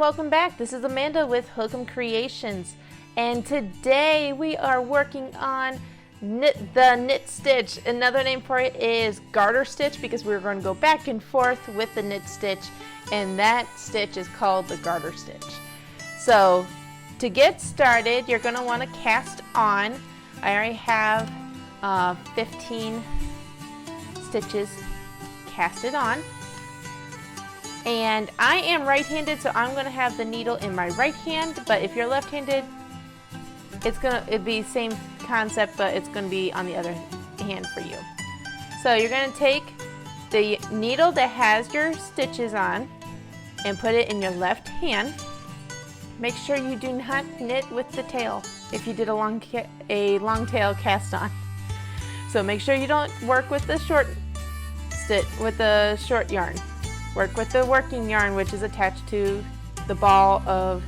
welcome back. This is Amanda with hookemcreations, and today we are working on the knit stitch. Another name for it is garter stitch because we're going to go back and forth with the knit stitch, and that stitch is called the garter stitch. So to get started, you're going to want to cast on. I already have 15 stitches casted on. And I am right-handed, so I'm going to have the needle in my right hand, but if you're left-handed, it'd be the same concept, but it's going to be on the other hand for you. So you're going to take the needle that has your stitches on and put it in your left hand. Make sure you do not knit with the tail if you did a long tail cast on. So make sure you don't work with the short yarn. Work with the working yarn, which is attached to the ball of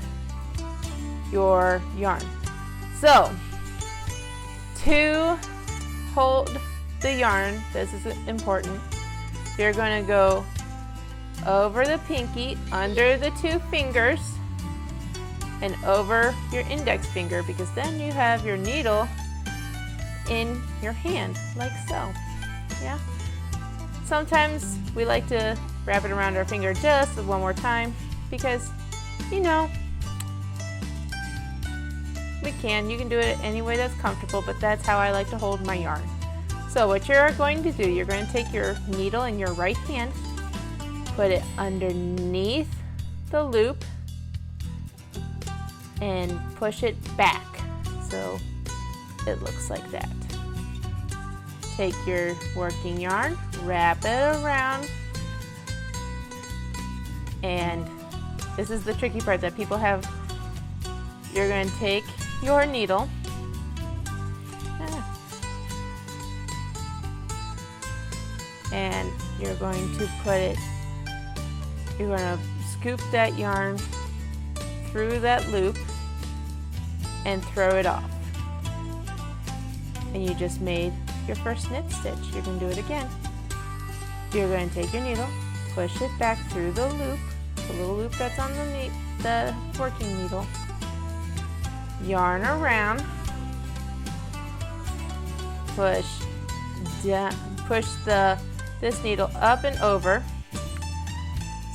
your yarn. So, to hold the yarn, this is important, you're going to go over the pinky, under the two fingers, and over your index finger, because then you have your needle in your hand, like so. Yeah. Sometimes we like to wrap it around our finger just one more time because, you know, you can do it any way that's comfortable, but that's how I like to hold my yarn. So what you're going to do, you're going to take your needle in your right hand, put it underneath the loop, and push it back so it looks like that. Take your working yarn, wrap it around, and this is the tricky part that people have. You're going to take your needle and you're going to scoop that yarn through that loop and throw it off. And you just made your first knit stitch. You're going to do it again. You're going to take your needle, push it back through the loop, the little loop that's on the working needle, yarn around, push this needle up and over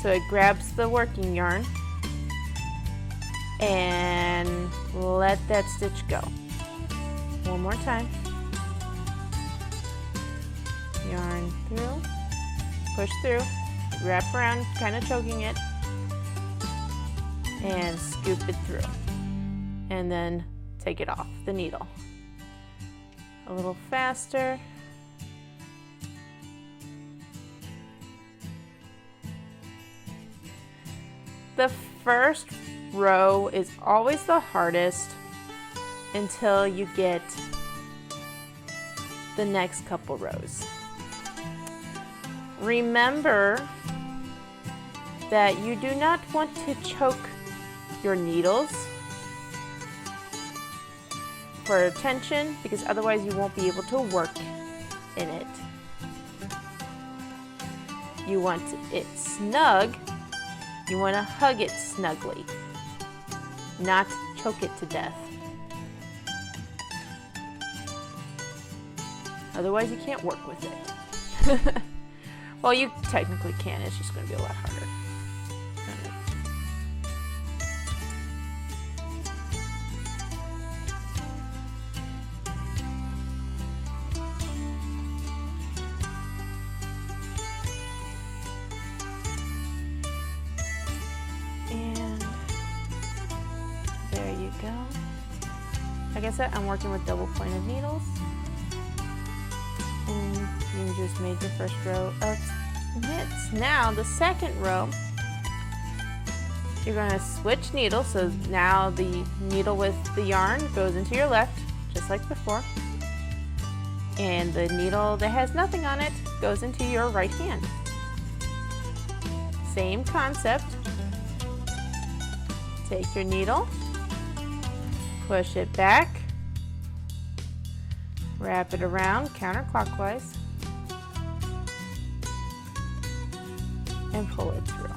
so it grabs the working yarn, and let that stitch go. One more time. Yarn through, push through, wrap around, kind of choking it, and scoop it through. And then take it off the needle. A little faster. The first row is always the hardest until you get the next couple rows. Remember that you do not want to choke your needles for tension, because otherwise you won't be able to work in it. You want it snug. You want to hug it snugly, not choke it to death. Otherwise you can't work with it. Well, you technically can, it's just going to be a lot harder. And there you go. Like I said, I'm working with double pointed needles. And you just made your first row of knits. Now the second row, you're going to switch needles. So now the needle with the yarn goes into your left, just like before. And the needle that has nothing on it goes into your right hand. Same concept. Take your needle, push it back, wrap it around counterclockwise, and pull it through.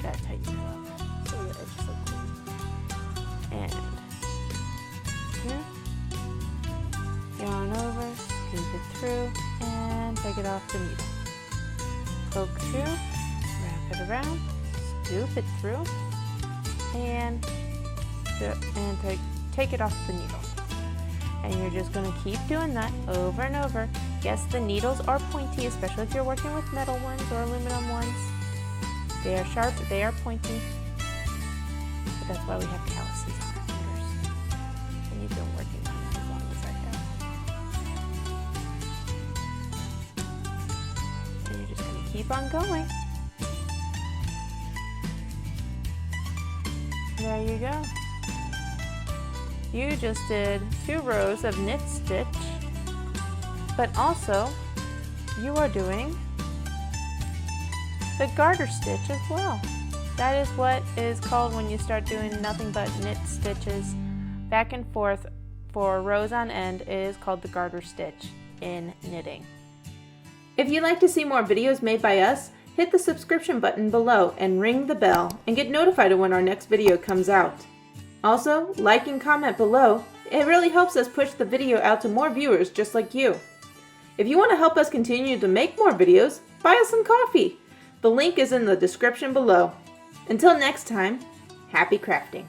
gotta tighten it up so the edges look clean. And here, yarn over, scoop it through, and take it off the needle. Poke through, wrap it around, scoop it through, and take it off the needle. And you're just going to keep doing that over and over. Yes, the needles are pointy, especially if you're working with metal ones or aluminum ones. They are sharp, they are pointy, but that's why we have calluses on our fingers. And you've been working on it as long as I have. And you're just going to keep on going. There you go. You just did 2 rows of knit stitch, but also you are doing the garter stitch as well. That is what is called when you start doing nothing but knit stitches back and forth for rows on end. It is called the garter stitch in knitting. If you'd like to see more videos made by us, hit the subscription button below and ring the bell and get notified of when our next video comes out. Also, like and comment below. It really helps us push the video out to more viewers just like you. If you want to help us continue to make more videos, buy us some coffee. The link is in the description below. Until next time, happy crafting!